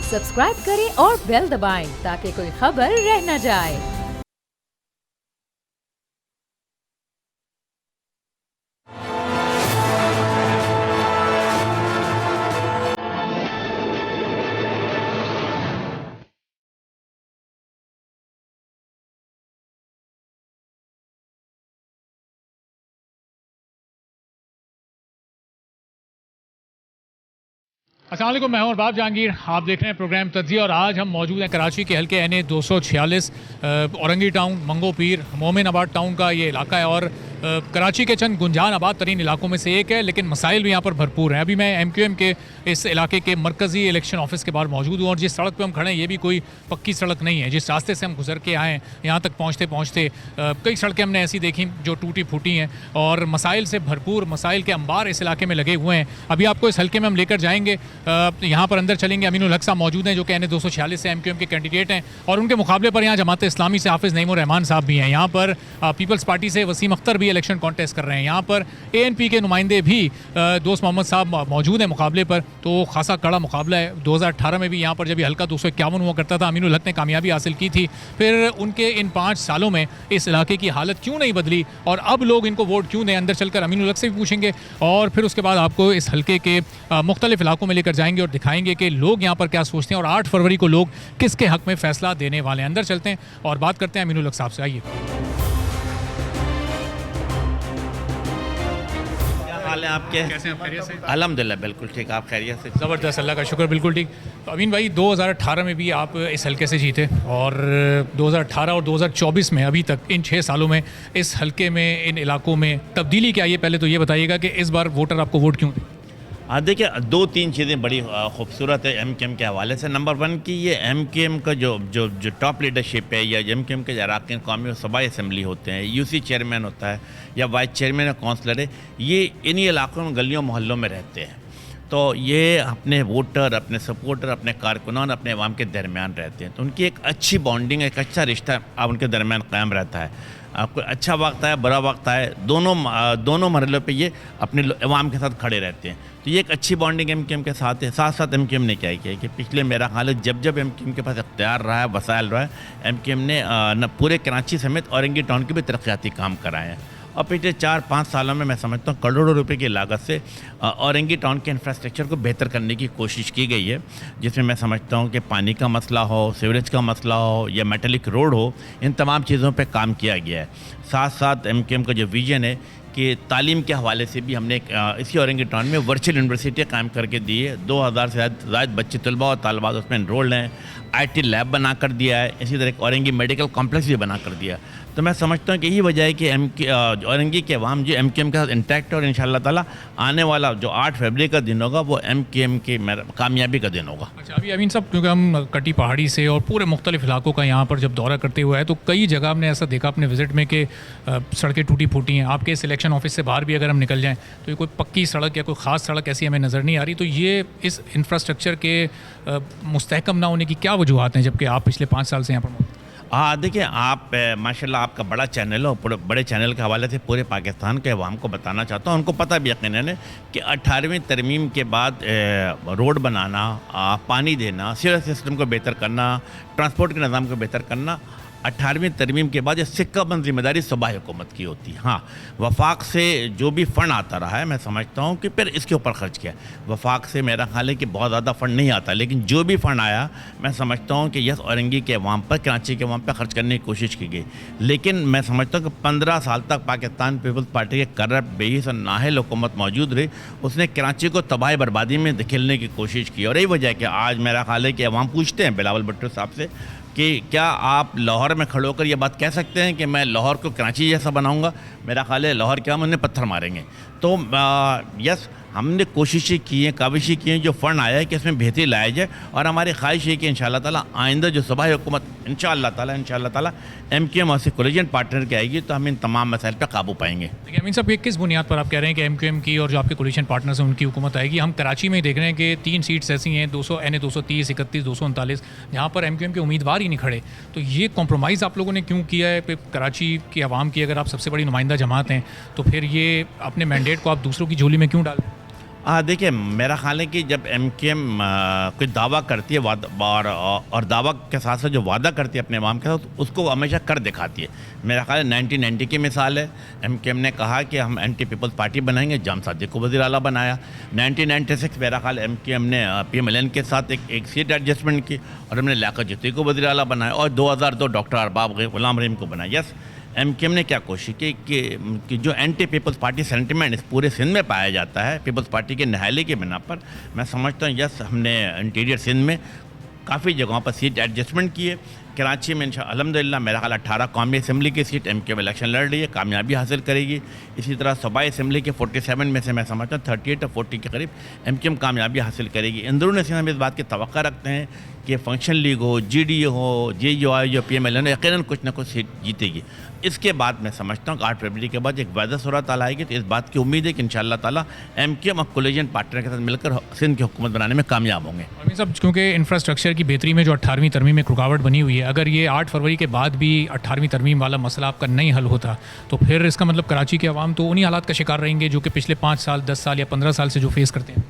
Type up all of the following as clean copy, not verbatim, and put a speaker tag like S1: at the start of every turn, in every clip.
S1: Subscribe करें और bell दबाएं ताकि कोई खबर रह न जाए।
S2: अस्सलाम वालेकुम, मैं हूं अरबाब जहांगीर। आप देख रहे हैं प्रोग्राम तज्ज़िया और आज हम मौजूद हैं कराची के हल्के NA 246 औरंगी टाउन, मंगो पीर, मोमिनाबाद टाउन का ये इलाका है और कराची के चंद गुंजान आबाद तरीन इलाकों में से एक है, लेकिन मसाइल भी यहाँ पर भरपूर हैं। अभी मैं MQM के इस इलाके के मरकज़ी इलेक्शन ऑफिस के बाहर मौजूद हूँ और जिस सड़क पर हम खड़े हैं ये भी कोई पक्की सड़क नहीं है। जिस रास्ते से हम गुजर के आए हैं यहाँ तक पहुँचते पहुँचते कई सड़कें हमने ऐसी देखी जो टूटी फूटी हैं और मसाइल से भरपूर, मसाइल के अंबार इस इलाके में लगे हुए हैं। अभी आपको इस हल्के में हम लेकर जाएंगे, यहाँ पर अंदर चलेंगे। अमीनुल हक साहब मौजूद हैं जो कि NA 246 से MQM के कैंडिडेट हैं और उनके मुकाबले पर यहाँ जमात इस्लामी से हाफिज़ नईमुर रहमान साहब भी हैं। यहाँ पर पीपल्स पार्टी से वसीम अख्तर भी इलेक्शन कॉन्टेस्ट कर रहे हैं। यहाँ पर ANP के नुमाइंदे भी दोस्त मोहम्मद साहब मौजूद हैं मुकाबले पर, तो खासा कड़ा मुकाबला है। 2018 में भी यहाँ पर जब हल्का 251 हुआ करता था, अमीनुल हक ने कामयाबी हासिल की थी। फिर उनके इन 5 सालों में इस इलाके की हालत क्यों नहीं बदली और अब लोग इनको वोट क्यों दें, अंदर चलकर अमीनुल हक से भी पूछेंगे और फिर उसके बाद आपको इस हल्के के मुख्तलिफ इलाकों में लेकर जाएंगे और दिखाएंगे कि लोग यहाँ पर क्या सोचते हैं और 8 फरवरी को लोग किसके हक में फैसला देने वाले हैं। अंदर चलते हैं और बात करते हैं अमीनुल हक साहब से। आइए।
S3: हाल है आपके?
S2: कैसे हैं, खैरियत से?
S3: अल्हम्दुलिल्लाह बिल्कुल ठीक। आप खैरियत से?
S2: ज़बरदस्त, अल्लाह का शुक्र, बिल्कुल ठीक। तो अमीन भाई 2018 में भी आप इस हल्के से जीते और 2018 और 2024 में अभी तक इन 6 सालों में इस हल्के में, इन इलाकों में तब्दीली क्या आई है? पहले तो ये बताइएगा कि इस बार वोटर आपको वोट क्यों दें?
S3: देखिए 2-3 चीज़ें बड़ी खूबसूरत है MQM के हवाले से। नंबर 1 कि ये MQM का जो टॉप लीडरशिप है या MQM के अरकान कौमी और सूबाई असम्बली होते हैं, UC चेयरमैन होता है या वाइस चेयरमैन या काउंसलर है, ये इन्हीं इलाकों में गलियों मोहल्लों में रहते हैं। तो ये अपने वोटर, अपने सपोर्टर, अपने कारकुनान, अपने अवाम के दरमियान रहते हैं। तो उनकी एक अच्छी बॉन्डिंग, एक अच्छा रिश्ता अब उनके दरमियान कायम रहता है। आपको अच्छा वक्त आए, बुरा वक्त आए, दोनों मरहलों पे ये अपने अवाम के साथ खड़े रहते हैं। तो ये एक अच्छी बॉन्डिंग MQM के साथ है। साथ साथ MQM ने क्या किया कि पिछले मेरा ख्याल है जब MQM के पास इख्तियार रहा है, वसाइल रहा है, MQM ने न पूरे कराची समेत औरंगी टाउन के भी तरक्याती काम कराए हैं और पिछले 4-5 सालों में मैं समझता हूँ करोड़ों रुपए की लागत से औरंगी टाउन के इंफ्रास्ट्रक्चर को बेहतर करने की कोशिश की गई है, जिसमें मैं समझता हूँ कि पानी का मसला हो, सीवरेज का मसला हो या मेटलिक रोड हो, इन तमाम चीज़ों पे काम किया गया है। साथ साथ MQM का जो विजन है कि तालीम के हवाले से भी हमने इसी औरंगी टाउन में वर्चुअल यूनिवर्सिटी कायम करके दी है। 2000 से ज़्यादा बच्चे तलबा और तालबात उसमें इनरोल्ड हैं। IT लैब बना कर दिया है, इसी तरह एक औरंगी मेडिकल कॉम्प्लेक्स भी बना कर दिया। तो मैं समझता हूँ कि यही वजह है कि औरंगी के अवाम जो MQM के साथ इंटैक्ट और इंशाअल्लाह ताला आने वाला जो 8 फरवरी का दिन होगा वो MQM की कामयाबी का दिन होगा।
S2: अच्छा, अभी अमीन साहब, क्योंकि हम कटी पहाड़ी से और पूरे मुख्तलिफ इलाकों का यहाँ पर जब दौरा करते हुए है तो कई जगह हमने ऐसा देखा अपने विज़िट में कि सड़कें टूटी फूटी हैं। आपके इस इलेक्शन ऑफिस से बाहर भी अगर हम निकल जाएँ तो ये कोई पक्की सड़क या कोई ख़ास सड़क ऐसी हमें नज़र नहीं आ रही। तो ये इस इंफ्रास्ट्रक्चर के मुस्तहकम ना होने की क्या वजूहत हैं जबकि आप पिछले 5 साल से यहाँ पर मौजूद?
S3: देखिए आप माशाल्लाह आपका बड़ा चैनल है और बड़े चैनल के हवाले से पूरे पाकिस्तान के अवाम को बताना चाहता हूँ, उनको पता भी यकीनन है कि 18वीं तरमीम के बाद रोड बनाना, पानी देना, सीवरेज सिस्टम को बेहतर करना, ट्रांसपोर्ट के निज़ाम को बेहतर करना 18वीं तरमीम के बाद ये सिक्काबंद जिम्मेदारी सूबाई हुकूमत की होती है। हाँ, वफाक से जो भी फ़ंड आता रहा है मैं समझता हूँ कि फिर इसके ऊपर ख़र्च किया। वफाक से मेरा ख्याल है कि बहुत ज़्यादा फ़ंड नहीं आता, लेकिन जो भी फ़ंड आया मैं समझता हूँ कि यस औरंगी के अवाम पर, कराची के अवाम पर ख़र्च करने की कोशिश की गई। लेकिन मैं समझता हूँ कि 15 साल तक पाकिस्तान पीपल्स पार्टी के करप्ट, बेहिस और नाअहल हुकूमत मौजूद रही, उसने कराची को तबाही बर्बादी में धकेलने की कोशिश की। और यही वजह है कि आज मेरा ख्याल है कि अवाम पूछते हैं बिलावल भुट्टो साहब से कि क्या आप लाहौर में खड़े होकर ये बात कह सकते हैं कि मैं लाहौर को कराची जैसा बनाऊंगा? मेरा ख्याल है लाहौर के हम उन्हें पत्थर मारेंगे। तो यस, हमने कोशिशें की हैं, काविशें की हैं, जो फ़ंड आया है कि इसमें बेहतरी लाया जाए और हमारी ख्वाहिश है कि इंशाअल्लाह ताला आइंदा जो सूबाई हुकूमत इंशाअल्लाह ताला MQM और कोलिजन पार्टनर की आएगी तो हम इन तमाम मसाइल पर काबू पाएंगे।
S2: देखिए अमीन साहब, किस बुनियाद पर आप कह रहे हैं कि MQM की और जो आपके कोलिजन पार्टनर्स हैं उनकी हुकूमत आएगी? हम कराची में देख रहे हैं कि 3 सीट्स ऐसी हैं, NA 230, 31, 239, जहाँ पर MQM के उम्मीदवार ही नहीं खड़े। तो ये कॉम्प्रोमाइज़ आप लोगों ने क्यों किया है? कराची की आवाम की अगर आप सबसे बड़ी नुमाइंदा जमात हैं तो फिर ये अपने मैंडेट को आप दूसरों की झोली में क्यों डाल रहे हैं?
S3: देखिए, मेरा ख्याल है कि जब MKM कोई दावा करती है और दावा के साथ साथ जो वादा करती है अपने अवाम के साथ, उसको हमेशा कर दिखाती है। मेरा ख्याल है 1990 की मिसाल है। MKM ने कहा कि हम एंटी पीपल्स पार्टी बनाएंगे, जाम सादिक को वज़ीर आला बनाया। 1996 मेरा ख्याल MKM ने PMLN के साथ एक सीट एडजस्टमेंट की और हमने लियाकत जुत्ती को वज़ीर आला बनाया, और 2002 डॉक्टर अरबाब गुलाम रहीम को बनाया। यस, MKM ने क्या कोशिश की कि जो एंटी पीपल्स पार्टी सेंटिमेंट इस पूरे सिंध में पाया जाता है पीपल्स पार्टी के नहायले की बिना पर, मैं समझता हूँ यस, हमने इंटीरियर सिंध में काफ़ी जगहों पर सीट एडजस्टमेंट की है। कराची में अल्हम्दुलिल्लाह मेरा ख्याल 18 कौमी असम्बली की सीट MKM इलेक्शन लड़ रही है, कामयाबी हासिल करेगी। इसी तरह सूबाई असम्बली के 47 में से मैं समझता हूँ 38 और 40 के करीब MKM कामयाबी हासिल करेगी। अंदरून से हम इस बात की तवक्को रखते हैं कि फंक्शन लीग हो, GDA हो, JUI हो, PMLN यकीनन कुछ ना कुछ सीट जीतेगी। इसके बाद मैं समझता हूँ कि 8 फरवरी के बाद एक वादा सूरत हाल आएगी, तो इस बात की उम्मीद है कि इंशाअल्लाह ताला MKM और कोलिजन पार्टनर के साथ मिलकर सिंध की हुकूमत बनाने में कामयाब होंगे।
S2: और सब क्योंकि इंफ्रास्ट्रक्चर की बेहतरी में जो 18वीं तरमीम एक रुकावट बनी हुई है, अगर ये 8 फरवरी के बाद भी 18वीं तरमीम वाला मसला आपका नहीं हल होता, तो फिर इसका मतलब कराची के अवाम तो उन्हीं हालात का शिकार रहेंगे जो कि पिछले 5 साल, 10 साल या 15 साल से जो फेस करते हैं।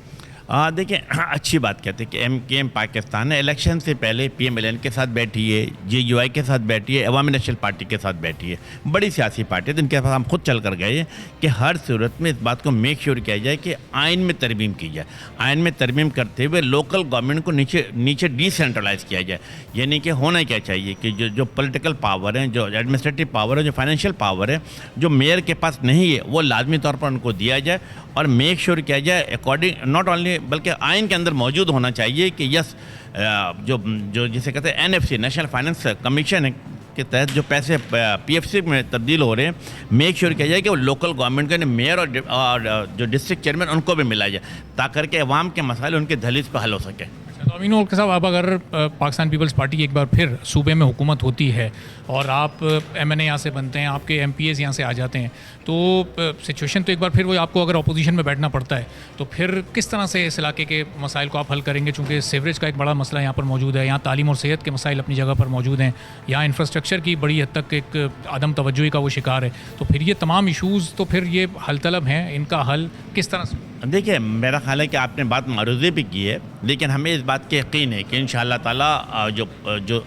S3: देखिए, अच्छी बात कहते हैं कि MKM पाकिस्तान है इलेक्शन से पहले PMLN के साथ बैठी है, JUI के साथ बैठी है, अवामी नेशनल पार्टी के साथ बैठी है। बड़ी सियासी पार्टी है, जिनके पास हम खुद चल कर गए हैं कि हर सूरत में इस बात को मेक श्योर किया जाए कि आइन में तरमीम की जाए। आइन में तरमीम करते हुए लोकल गवर्नमेंट को नीचे डिसेंट्रलाइज किया जाए। यानी कि होना क्या चाहिए कि जो पॉलिटिकल पावर है, जो एडमिनिस्ट्रेटिव पावर है, जो फाइनेंशियल पावर है, जो मेयर के पास नहीं है, वो लाजमी तौर पर उनको दिया जाए और मेक श्योर किया जाए अकॉर्डिंग नॉट ओनली बल्कि आइन के अंदर मौजूद होना चाहिए कि यस, जो जिसे कहते हैं NFC नेशनल फाइनेंस कमीशन के तहत जो पैसे PFC में तब्दील हो रहे हैं, मेक श्योर किया जाए कि वो लोकल गवर्नमेंट के मेयर और जो डिस्ट्रिक्ट चेयरमैन उनको भी मिला जाए, ताकि अवाम के मसाइल उनके दहलीज पर हल हो सके।
S2: तो अमीन के साहब, अब अगर पाकिस्तान पीपल्स पार्टी की एक बार फिर सूबे में हुकूमत होती है और आप MNA यहाँ से बनते हैं, आपके MPAs यहाँ से आ जाते हैं, तो सिचुएशन तो एक बार फिर वो आपको अगर अपोजिशन में बैठना पड़ता है, तो फिर किस तरह से इस इलाके के मसाइल को आप हल करेंगे? चूँकि सीवरेज का एक बड़ा मसला यहाँ पर मौजूद है, यहाँ तालीम और सेहत के मसाइल अपनी जगह पर मौजूद हैं, यहाँ इंफ्रास्ट्रक्चर की बड़ी हद तक एक आदम तवज्जुही का वो शिकार है, तो फिर ये तमाम इशूज़ तो फिर ये हल तलब हैं, इनका हल किस तरह से?
S3: देखिए, मेरा ख्याल है कि आपने बात मारूज़े भी की है, लेकिन हमें इस बात के यकीन है कि इंशाअल्लाह ताला जो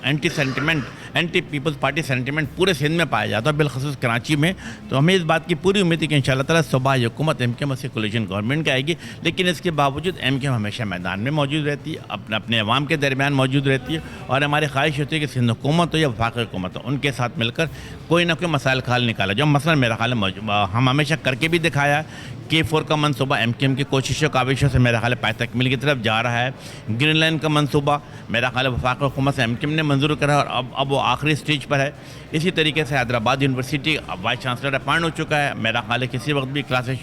S3: एंटी पीपल्स पार्टी सेंटिमेंट पूरे सिंध में पाया जाता है, बिलखसूस कराची में, तो हमें इस बात की पूरी उम्मीद है कि इंशाअल्लाह ताला सूबाई हुकूमत MKM से कोलिशन गवर्नमेंट की आएगी। लेकिन इसके बावजूद MKM हमेशा मैदान में मौजूद रहती है, अपने अवाम के दरमियान मौजूद रहती है, और हमारी ख्वाहिश होती है कि सिंध हुकूमत हो या वफाकी हुकूमत हो, उनके साथ मिलकर कोई ना कोई मसाइल हल निकाला जो मसला मेरा ख्याल है हम हमेशा करके भी दिखाया है। K4 का मनसूबा MKM की कोशिशों काविशों से मेरा ख्याल पाए तकमील की तरफ जा रहा है। ग्रीन लाइन का मनसूबा मेरा ख्याल वफाकी हुकूमत से MKM ने मंजूर करा है और अब वो आखिरी स्टेज पर है। इसी तरीके से Hyderabad university vice chancellor appoint हो चुका है, मेरा ख्याल है किसी वक्त भी क्लासेस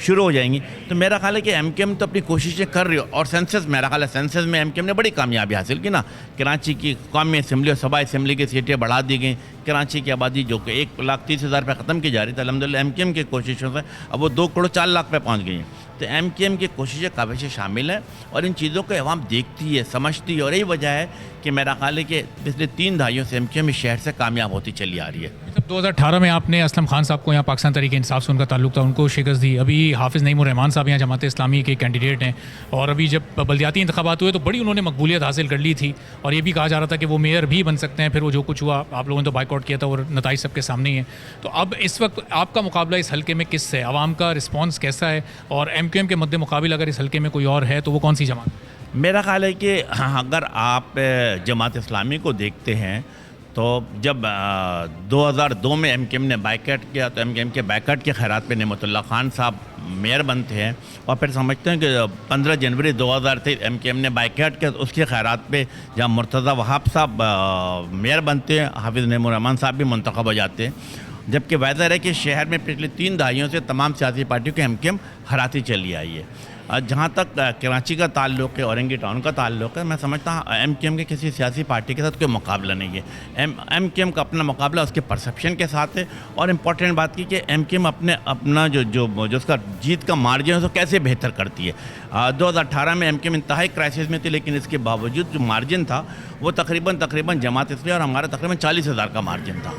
S3: शुरू हो जाएंगी। तो मेरा ख्याल है कि MKM तो अपनी कोशिशें कर रही हो, और सेंसस मेरा ख्याल है सेंसस में MKM ने बड़ी कामयाबी हासिल की ना। कराची की कौमी असम्बली और सूबाई असम्बली की सीटें बढ़ा दी गई। कराची की आबादी जो कि 1,30,000 पर ख़त्म की जा रही थी, अल्हम्दुलिल्लाह MKM की कोशिशों से अब वो 2,04,00,000 पे पहुँच गई हैं। तो MKM की कोशिशें काफ़ी शामिल हैं और इन चीज़ों को अवाम देखती है, समझती है, और यही वजह है कि मेरा ख्याल है कि पिछले 3 दहाइयों से MKM इस शहर से कामयाब होती चली आ रही है।
S2: 2018 में आपने असलम खान साहब को, यहाँ पाकिस्तान तहरीक इंसाफ से उनका ताल्लुक था, उनको शिकस्त दी। अभी हाफिज़ नईमुर रहमान साहब यहाँ जमात इस्लामी के कैंडिडेट हैं, और अभी जब बल्दियाती इंतखाबात हुए तो बड़ी उन्होंने मकबूलियत हासिल कर ली थी, और ये भी कहा जा रहा था कि वो मेयर भी बन सकते हैं। फिर वो जो कुछ हुआ, आप लोगों ने तो बाइकआउट किया था और नताइज सबके सामने ही है। तो अब इस वक्त आपका मुकाबला इस हल्के में किससे है? आवाम का रिस्पॉन्स कैसा है? और MKM के मद्दे मुकाबले अगर इस हल्के में कोई और है तो वो कौन सी जमात?
S3: मेरा ख्याल है कि अगर आप जमात इस्लामी को देखते हैं तो जब 2002 में MKM ने बाइकआउट किया, तो MKM के बाइकआउट के खैरात पे नेमतुल्लाह खान साहब मेयर बनते हैं, और फिर समझते हैं कि 15 जनवरी 2023 MKM ने बाइकआउट किया, तो उसके खैरात पे जहाँ मुर्तज़ा वहाब साहब मेयर बनते हैं, हाफिज़ नईमुर रहमान साहब भी मुंतखब हो जाते हैं। जबकि वाज़ह है कि शहर में पिछले 3 दहाइयों से तमाम सियासी पार्टियों को MKM हराती चली आई है। जहाँ तक कराची का ताल्लुक़ है, औरंगी टाउन का ताल्लुक़ है, मैं समझता हूँ MKM के किसी सियासी पार्टी के साथ कोई मुकाबला नहीं है। MKM का अपना मुकाबला उसके परसेप्शन के साथ है, और इम्पॉर्टेंट बात की कि MKM अपना जो उसका जीत का मार्जिन है उसको कैसे बेहतर करती है। 2018 में MKM इंतहाई क्राइसिस में थी, लेकिन इसके बावजूद जो मार्जिन था वो तकरीबन जमात इस्लामी और हमारा तकरीबन 40,000 का मार्जिन था।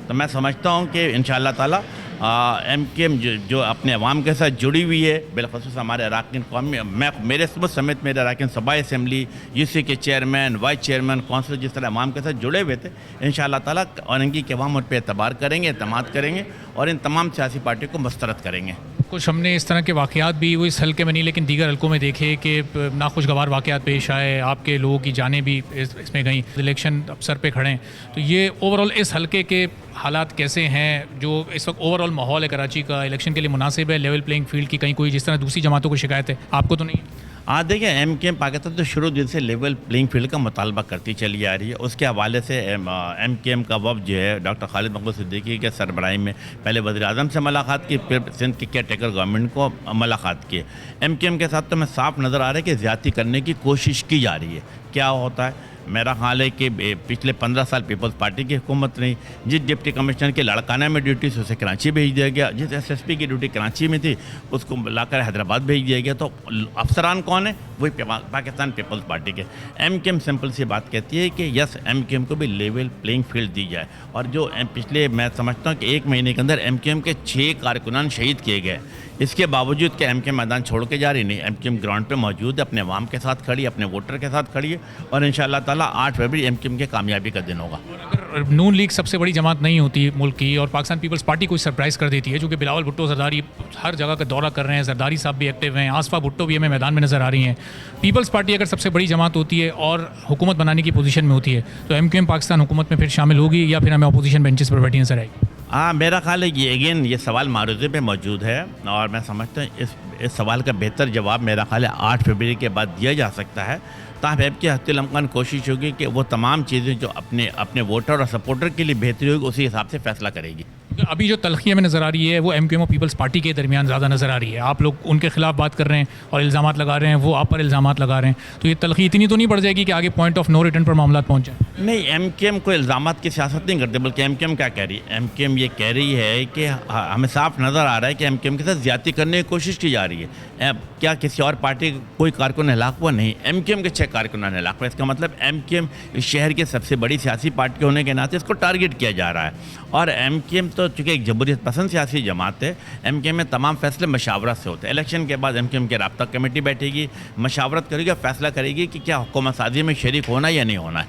S3: तो मैं समझता हूँ कि इंशाअल्लाह ताला MKM जो अपने अवाम के साथ जुड़ी हुई है, बिलखसूस हमारे अरकान कौमी, मैं मेरे समेत मेरे अरकान सूबाई असम्बली, यूसी के चेयरमैन, वाइस चेयरमैन, कौंसल जिस तरह अवाम के साथ जुड़े हुए थे, इंशाअल्लाह ताला औरंगी के अवाम उन पर एतबार करेंगे, एतमाद करेंगे और इन तमाम सियासी पार्टियों को मुस्तरद करेंगे।
S2: कुछ हमने इस तरह के वाक़यात भी वो इस हल्के में नहीं लेकिन दीगर हल्कों में देखे कि नाखुशगवार वाक़यात पेश आए, आपके लोगों की जानें भी इसमें गई, इलेक्शन अफसर पे खड़े हैं। तो ये ओवरऑल इस हल्के के हालात कैसे हैं, जो इस वक्त ओवरऑल माहौल है कराची का, इलेक्शन के लिए मुनासिब है, लेवल प्लेइंग फील्ड की कहीं कोई जिस तरह दूसरी जमातों को शिकायत है, आपको तो नहीं है?
S3: हाँ देखिए, MKM पाकिस्तान तो शुरू दिन से लेवल प्लेइंग फील्ड का मुतालबा करती चली आ रही है। उसके हवाले से MKM का वफ़द जो है डॉक्टर खालिद महमूद सिद्दीकी के सरबराही में पहले वज़ीर-ए-आज़म से मुलाकात की, फिर सिंध की केयर टेकर गवर्नमेंट को मुलाकात की। MKM के साथ तो मैं साफ नज़र आ रहा है कि ज़्यादती करने की कोशिश की जा रही है। क्या होता है, मेरा ख्याल है कि पिछले 15 साल पीपल्स पार्टी की हुकूमत रही। जिस डिप्टी कमिश्नर के लड़काना में ड्यूटी से उसे कराची भेज दिया गया, जिस SSP की ड्यूटी कराची में थी उसको लाकर हैदराबाद भेज दिया गया। तो अफसरान कौन है? वही पाकिस्तान पीपल्स पार्टी के। MKM सिंपल सी बात कहती है कि यस, MKM को भी लेवल प्लेइंग फील्ड दी जाए। और जो पिछले, मैं समझता हूँ कि 1 महीने के अंदर MKM के 6 कारकुनान शहीद किए गए। इसके बावजूद कि MKM मैदान छोड़ के जा रही नहीं, MKM ग्राउंड पे मौजूद है, अपने अवाम के साथ खड़ी है, अपने वोटर के साथ खड़ी है और इंशाअल्लाह ताला 8 फरवरी MKM के कामयाबी का दिन होगा।
S2: अगर नून लीग सबसे बड़ी जमात नहीं होती मुल्क की और पाकिस्तान पीपल्स पार्टी को सरप्राइज़ कर देती है, जो कि बिलावल भुट्टो जरदारी हर जगह का दौरा कर रहे हैं, जरदारी साहब भी एक्टिव हैं, आसफा भुट्टो भी हमें मैदान में नज़र आ रही हैं, पीपल्स पार्टी अगर सबसे बड़ी जमात होती है और हुकूमत बनाने की पोजीशन में होती है तो MKM पाकिस्तान हुकूमत में फिर शामिल होगी या फिर हमें अपोजिशन बेंचेस पर बैठी नजर आएगी?
S3: हाँ, मेरा ख्याल है ये अगेन ये सवाल मारूज़े पे मौजूद है और मैं समझता हूँ इस सवाल का बेहतर जवाब मेरा ख्याल है 8 फरवरी के बाद दिया जा सकता है। ताहम की हत्तुल इम्कान कोशिश होगी कि वो तमाम चीज़ें जो अपने वोटर और सपोर्टर के लिए बेहतरी होगी उसी हिसाब से फैसला करेगी।
S2: अभी जो तलखी हमें नज़र आ रही है वो MKM और पीपल्स पार्टी के दरमियान ज़्यादा नज़र आ रही है। आप लोग उनके खिलाफ बात कर रहे हैं और इल्ज़ामात लगा रहे हैं, वो आप पर इल्ज़ामात लगा रहे हैं, तो ये तलखी इतनी तो नहीं बढ़ जाएगी कि आगे पॉइंट ऑफ नो रिटर्न पर मामला पहुँच जाए? नहीं,
S3: MKM को इल्ज़ामात की सियासत नहीं करते, बल्कि MKM क्या कह रही है? MKM ये कह रही है कि हमें साफ नज़र आ रहा है कि MKM के साथ ज़्यादती करने की कोशिश की जा रही है। क्या किसी और पार्टी कोई कारकुन हलाक हुआ? नहीं, MKM के 6 कारकुनान हलाक हुआ। इसका मतलब MKM इस शहर की सबसे बड़ी सियासी पार्टी होने के नाते इसको टारगेट किया जा रहा है। और MKM तो चूँकि एक जमहूरियत पसंद सियासी जमात है, MKM में तमाम फैसले मशावरत से होते हैं। इलेक्शन के बाद MKM की राब्ता कमेटी बैठेगी, मशावरत करेगी और फैसला करेगी कि क्या हुकूमत साजी में शरीक होना या नहीं होना है।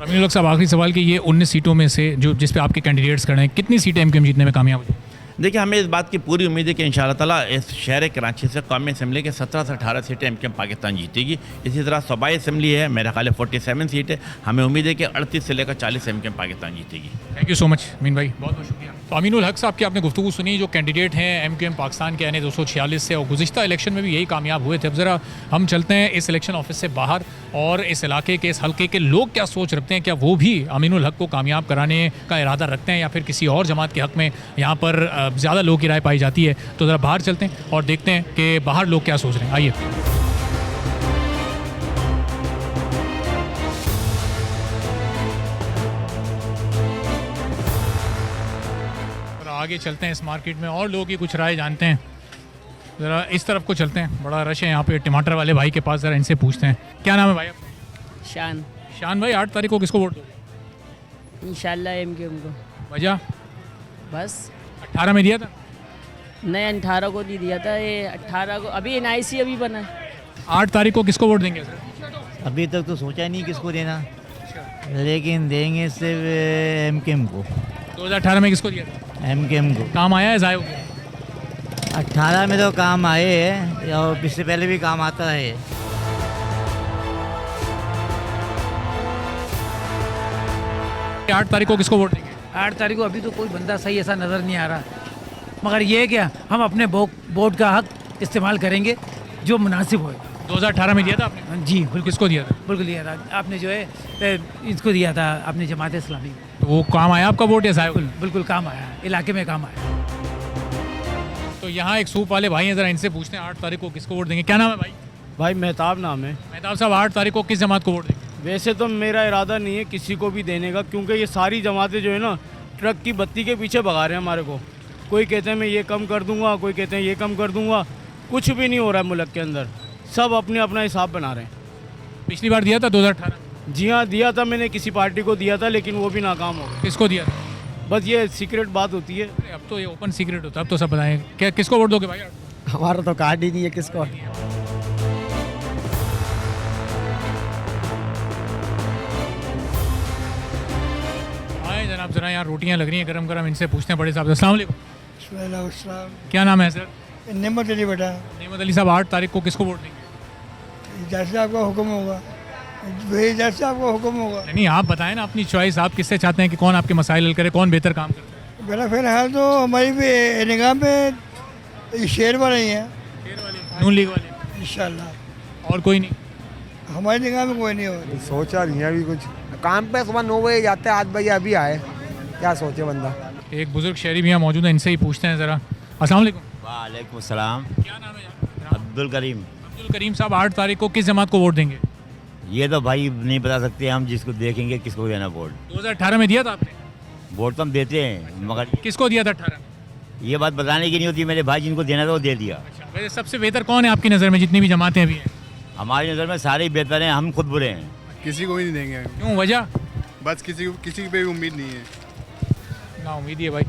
S2: अमीनुल हक साहब, आखिरी सवाल कि ये 19 सीटों में से जिस पे आपके कैंडिडेट्स खड़े हैं, कितनी सीटें MKM जीतने में कामयाब हुई?
S3: देखिए, हमें इस बात की पूरी उम्मीद है कि इंशाअल्लाह ताला इस शहर कराची से कौमी असम्बली के 17 से 18 सीटें MKM पाकिस्तान जीतेगी। इसी तरह सूबाई असम्बली है, मेरा ख्याल है 47 सीट है। हमें उम्मीद है कि 38 से लेकर 40 MKM पाकिस्तान जीतेगी।
S2: Thank you so much mean भाई, बहुत बहुत शुक्रिया। तो अमीनुल हक साहब की आपने गुफ्तगू सुनी, जो कैंडिडेट हैं MKM पाकिस्तान के यानी 246 से, और गुज़िश्ता इलेक्शन में भी यही कामयाब हुए थे। अब ज़रा हम चलते हैं इस इलेक्शन ऑफिस से बाहर और इस इलाके के, इस हल्के के लोग क्या सोच रखते हैं, क्या वो भी अमीनुल हक को कामयाब कराने का इरादा रखते हैं या फिर किसी और जमात के हक़ में यहाँ पर ज़्यादा लोगों की राय पाई जाती है। तो ज़रा बाहर चलते हैं और देखते हैं कि बाहर लोग क्या सोच रहे हैं। आइए। आगे चलते हैं इस मार्केट में और लोगों की कुछ राय जानते हैं। ज़रा इस तरफ को चलते हैं, बड़ा रश है यहाँ पे टमाटर वाले भाई के पास, ज़रा इनसे पूछते हैं। क्या नाम है भाई आपका?
S4: शान।
S2: शान भाई, 8 तारीख को किसको वोट दोगे?
S4: इंशाल्लाह MKM को।
S2: वजह?
S4: बस
S2: 18 में दिया था?
S4: नहीं, 18 को नहीं दिया था, ये 18 को अभी NIC अभी बना है।
S2: 8 तारीख को किसको वोट देंगे सर?
S5: अभी तक तो सोचा नहीं किसको देना, लेकिन देंगे सिर्फ MKM को।
S2: 2018 में किसको दिया था?
S5: MKM को।
S2: काम आया है, ज़ाया हो गया?
S5: 18 में तो काम आए हैं और इससे पहले भी काम आता है।
S2: 8 तारीख को किसको वोट देंगे?
S6: 8 तारीख को अभी तो कोई बंदा सही ऐसा नज़र नहीं आ रहा, मगर ये है क्या, हम अपने वोट का हक इस्तेमाल करेंगे जो मुनासिब होगा।
S2: 2018 में दिया था आपने?
S6: जी बिल्कुल,
S2: किसको दिया था?
S6: बिल्कुल दिया था आपने, जो है इसको दिया था आपने, जमात इस्लामी।
S2: तो वो काम आया आपका वोट या ज़ाया?
S6: बिल्कुल काम आया, इलाके में काम आया।
S2: तो यहाँ एक सूप वाले भाई हैं, ज़रा इनसे पूछते हैं 8 तारीख को किसको वोट देंगे। क्या नाम है भाई?
S7: भाई मेहताब नाम है।
S2: मेहताब साहब, 8 तारीख को किस जमात को वोट देंगे?
S7: वैसे तो मेरा इरादा नहीं है किसी को भी देने का, क्योंकि ये सारी जमातें जो है ना ट्रक की बत्ती के पीछे भगा रहे हैं हमारे को। कोई कहते हैं मैं ये कम कर दूंगा, कोई कहते हैं ये कम कर दूंगा। कुछ भी नहीं हो रहा है मुल्क के अंदर, सब अपने अपना हिसाब बना रहे हैं।
S2: पिछली बार दिया था 2018?
S7: जी हाँ, दिया था मैंने, किसी पार्टी को दिया था, लेकिन वो भी नाकाम हो गया।
S2: किसको दिया था?
S7: बस ये सीक्रेट बात होती है।
S2: अरे अब तो ये ओपन सीक्रेट होता है, अब तो सब बताएं। क्या किसको वोट दोगे भाई?
S8: हमारा तो कार्ड ही नहीं है किसको।
S2: आए जनाब, जरा यहाँ रोटियाँ लग रही हैं गरम गरम, इनसे पूछते हैं बड़े साहब से। अस्सलाम वालेकुम, क्या नाम है सर?
S9: नेमत अली बेटा,
S2: नेमत अली साहब, 8 तारीख को किसको वोट देंगे?
S9: जैसे आपका हुक्म होगा वही, जैसे आपका हुक्म होगा।
S2: नहीं, आप बताएं ना अपनी चॉइस, आप किससे चाहते हैं कि कौन आपके मसाइल हल करे, कौन बेहतर काम करता है?
S9: बेटा फिलहाल तो हमारी भी निगाह में शेर वाले ही हैं,
S2: नून लीग वाले,
S9: इंशाल्लाह।
S2: और कोई नहीं?
S9: हमारी निगाह में कोई नहीं होगा।
S8: सोचा नहीं है अभी कुछ। काम पे सुबह 9 बजे जाते हैं, 8 बजे अभी आए, क्या सोचे बंदा।
S2: एक बुजुर्ग शहरी भी यहाँ मौजूद है, इनसे ही पूछते हैं ज़रा। अस्सलाम वालेकुम।
S3: वालेकुम सलाम।
S2: क्या नाम है यार?
S3: अब्दुल करीम।
S2: अब्दुल करीम साहब, 8 तारीख को किस जमात को वोट देंगे?
S3: ये तो भाई नहीं बता सकते हम, जिसको देखेंगे किसको देना वोट।
S2: 2018 में दिया था आपने?
S3: वोट तो हम देते हैं, मगर
S2: किसको दिया था 18 में?
S3: ये बात बताने की नहीं होती। मेरे भाई जिनको देना था वो दे दिया।
S2: अच्छा, वैसे सबसे बेहतर कौन है आपकी नज़र में, जितनी भी जमातें अभी हैं?
S3: हमारी नज़र में सारे ही बेहतर हैं, हम खुद बुरे हैं।
S10: किसी को भी नहीं देंगे,
S2: क्यों, वजह?
S10: बस किसी पे भी उम्मीद नहीं है।
S2: ना उम्मीद ही है भाई।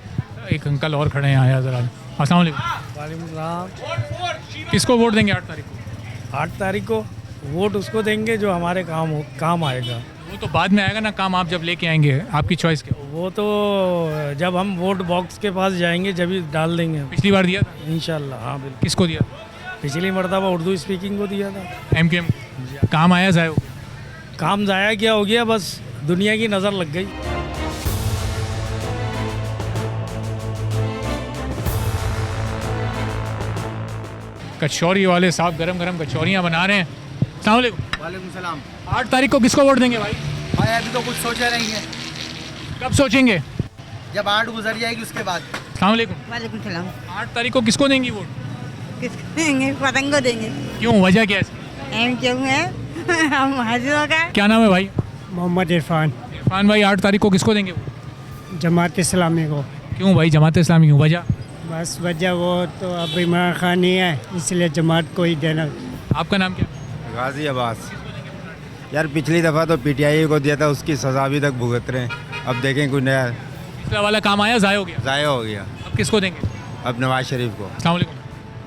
S2: एक अंकल और खड़े हैं यहाँ ज़रा। अस्सलाम वालेकुम।
S7: वालेकुम सलाम।
S2: किसको वोट देंगे 8 तारीख को?
S7: 8 तारीख को वोट उसको देंगे जो हमारे काम आएगा।
S2: वो तो बाद में आएगा ना काम, आप जब लेके आएंगे। आपकी चॉइस क्या?
S7: वो तो जब हम वोट बॉक्स के पास जाएंगे जब ही डाल देंगे
S2: पिछली बार दिया था?
S7: इंशाल्लाह। हाँ बिल्कुल।
S2: किसको दिया?
S7: पिछली मरतबा उर्दू स्पीकिंग को दिया था।
S2: MKM। काम आया जाए?
S7: काम ज़ाया क्या हो गया, बस दुनिया की नज़र लग गई।
S2: कचौरी वाले साहब गरम गरम कचौरियाँ बना रहे हैं। अस्सलाम वालेकुम।
S8: वालेकुम सलाम।
S2: 8 तारीख को किसको वोट देंगे भाई?
S8: भाई अभी तो कुछ सोचा नहीं है,
S2: कब सोचेंगे?
S8: जब 8 गुजर जाएगी उसके बाद।
S2: अस्सलाम वालेकुम।
S11: वालेकुम सलाम।
S2: 8 तारीख को किसको देंगी वोट?
S11: किसको देंगे? पतंग को देंगे।
S2: क्यों, वजह क्या है?
S11: क्यों है हम हाजिरों का।
S2: क्या नाम है भाई?
S8: मोहम्मद इरफान।
S2: इरफान भाई, 8 तारीख को किसको देंगे वोट?
S8: जमात इस्लामी को।
S2: क्यों भाई, जमात इस्लामी क्यों, वजह?
S8: बस वजह वो तो अब इमरान खान नहीं है, इसलिए जमात को ही देना।
S2: आपका नाम क्या?
S10: गाजी अब्बास। यार पिछली दफ़ा तो PTI को दिया था, उसकी सज़ा अभी तक भुगत रहे हैं। अब देखें कोई नया
S2: पिछला वाला काम आया, ज़ाया हो गया?
S10: ज़ाया हो गया।
S2: अब किसको देंगे?
S10: अब नवाज शरीफ को।
S2: अस्सलाम वालेकुम।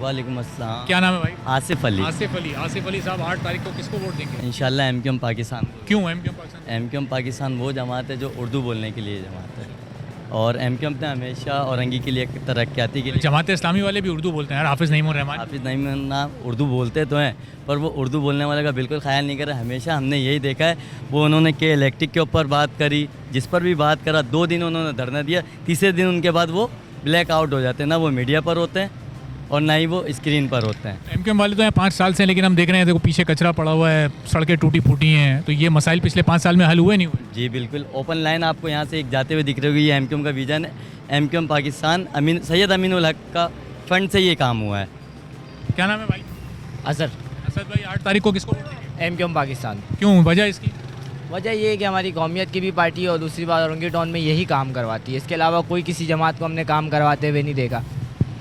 S4: वालेकुम अस्सलाम।
S2: क्या नाम है भाई?
S4: आसिफ अली।
S2: आसिफ अली। आसिफ अली साहब, 8 तारीख को किसको वोट देंगे?
S4: इंशाल्लाह MQM पाकिस्तान।
S2: क्यों MQM पाकिस्तान?
S4: MQM पाकिस्तान वो जमात है जो उर्दू बोलने के लिए जमात है, और MQM ने हमेशा औरंगी के लिए, तरक्याती के लिए।
S2: जमात इस्लामी वाले भी उर्दू बोलते हैं यार, हाफिज़ नईमुर रहमान।
S4: हाफिज़ नईम ना उर्दू बोलते तो हैं, पर वो उर्दू बोलने वाले का बिल्कुल ख्याल नहीं कर रहे। हमेशा हमने यही देखा है, वो उन्होंने के इलेक्ट्रिक के ऊपर बात करी, जिस पर भी बात करा, 2 दिन उन्होंने धरना दिया, तीसरे दिन उनके बाद वो ब्लैक आउट हो जाते हैं। ना वो मीडिया पर होते हैं और ना ही वो स्क्रीन पर होते हैं।
S2: MQM वाले तो यहाँ 5 साल से हैं, लेकिन हम देख रहे हैं देखो पीछे कचरा पड़ा हुआ है, सड़कें टूटी फूटी हैं, तो ये मसाइल पिछले 5 साल में हल हुए नहीं हुए?
S4: जी बिल्कुल। ओपन लाइन आपको यहाँ से एक जाते हुए दिख रही होगी, ये MQM का विजन है। MQM पाकिस्तान सैयद अमीनुल हक का फंड से ये काम हुआ है।
S2: क्या नाम है भाई?
S4: असर।
S2: असद भाई, 8 तारीख को किसको वोट देंगे?
S4: MQM पाकिस्तान।
S2: क्यों, वजह इसकी?
S4: वजह ये है कि हमारी कौमियत की भी पार्टी है, और दूसरी बात औरंगी टाउन में यही काम करवाती है। इसके अलावा कोई किसी जमात को हमने काम करवाते हुए नहीं देखा,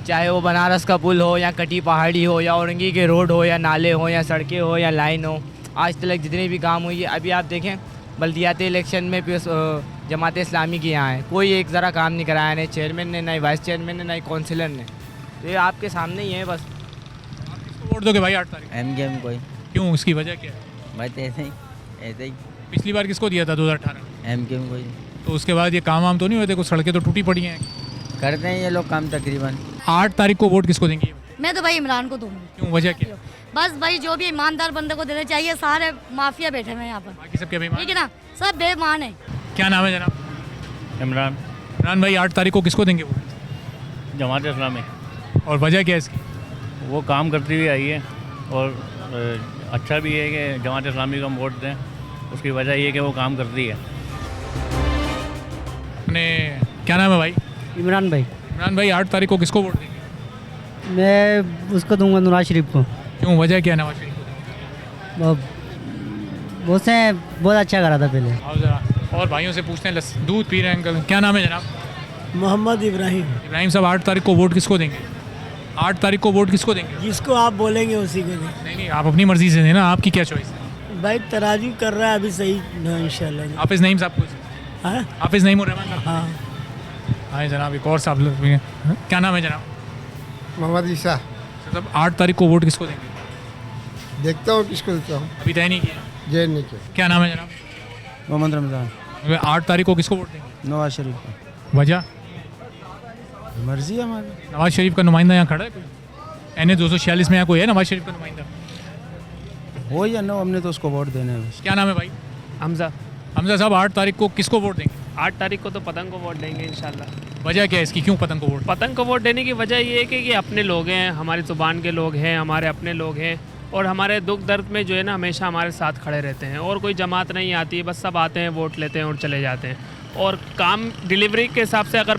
S4: चाहे वो बनारस का पुल हो या कटी पहाड़ी हो या औरंगी के रोड हो या नाले हो या सड़कें हो या लाइन हो। आज तक जितने भी काम हुई है, अभी आप देखें बल्दियाती इलेक्शन में जमात इस्लामी के यहाँ है, कोई एक ज़रा काम नहीं कराया, नहीं चेयरमैन ने, नहीं वाइस चेयरमैन ने, नहीं काउंसिलर ने। तो ये आपके सामने ही है बस।
S2: किसको वोट दोगे भाई 8 तारीख?
S4: MQM कोई।
S2: क्यों, उसकी वजह क्या है?
S4: भाई तो ऐसे ही
S2: पिछली बार किसको दिया था 2018?
S4: MQM कोई।
S2: तो उसके बाद ये काम वाम तो नहीं हुए थे? कुछ सड़कें तो टूटी पड़ी हैं।
S4: करते हैं ये लोग काम तकरीबन।
S2: 8 तारीख को वोट किसको देंगे?
S11: मैं तो भाई इमरान को दूंगी।
S2: क्यों, वजह क्या है?
S11: बस भाई जो भी ईमानदार बंदे को देना चाहिए, सारे माफिया बैठे हुए हैं यहाँ पर,
S2: बाकी सबके बेईमान?
S11: ठीक है ना, सब बेईमान है।
S2: क्या नाम है जनाब?
S10: इमरान।
S2: इमरान भाई, 8 तारीख को किसको देंगे वोट?
S10: जमात इस्लामी।
S2: और वजह क्या है इसकी?
S10: वो काम करती हुई आई है, और अच्छा भी है कि जमात इस्लामी को हम वोट दें। उसकी वजह ये है कि वो काम करती है।
S2: अपने क्या नाम है भाई?
S8: इमरान भाई।
S2: इमरान भाई, 8 तारीख को किसको वोट देंगे?
S8: मैं उसको दूंगा, नवाज शरीफ को।
S2: क्यों, वजह क्या है नवाज शरीफ को देंगे?
S8: उसने बहुत अच्छा करा था पहले।
S2: आओ जरा और भाइयों से पूछते हैं, दूध पी रहे हैं अंकल। क्या नाम है जनाब?
S8: मोहम्मद इब्राहिम।
S2: इब्राहिम साहब, 8 तारीख को वोट किसको देंगे? 8 तारीख को वोट किसको देंगे?
S8: जिसको आप बोलेंगे उसी को दें।
S2: नहीं, आप अपनी मर्जी से देना, आपकी क्या चॉइस है?
S8: भाई तराजू कर रहा है अभी सही इंशाल्लाह।
S2: हाफिज़ नईम साहब को?
S8: हाँ
S2: हाफिज़ नईमुर रहमान साहब।
S8: हाँ।
S2: हाँ जनाब, एक और साहब लोग भी हैं। क्या नाम है जनाब?
S9: मोहम्मद ईसा।
S2: मतलब 8 तारीख को वोट किसको देंगे?
S9: देखता हूँ किसको देता हूँ।
S2: अभी तय नहीं किया।
S9: जैन नहीं किया।
S2: क्या नाम है जनाब?
S5: मोहम्मद रमज़ान।
S2: 8 तारीख को किसको वोट देंगे?
S5: नवाज शरीफ का।
S2: वजह?
S5: मर्जी है हमारी।
S2: नवाज शरीफ का नुमाइंदा यहाँ खड़ा है कोई? NA 246 में यहाँ कोई है नवाज शरीफ का नुमाइंदा?
S5: हो या ना, हमने तो उसको वोट देने हैं।
S2: क्या नाम है भाई?
S12: हमजा।
S2: हमजा साहब, 8 तारीख को किसको वोट देंगे?
S12: 8 तारीख को तो पतंग को वोट देंगे इंशाल्लाह।
S2: वजह क्या है इसकी, क्यों पतंग को वोट?
S12: पतंग को वोट देने की वजह ये है कि ये अपने लोग हैं, हमारी ज़ुबान के लोग हैं, हमारे अपने लोग हैं और हमारे दुख दर्द में जो है ना हमेशा हमारे साथ खड़े रहते हैं। और कोई जमात नहीं आती है, बस सब आते हैं, वोट लेते हैं और चले जाते हैं। और काम डिलीवरी के हिसाब से अगर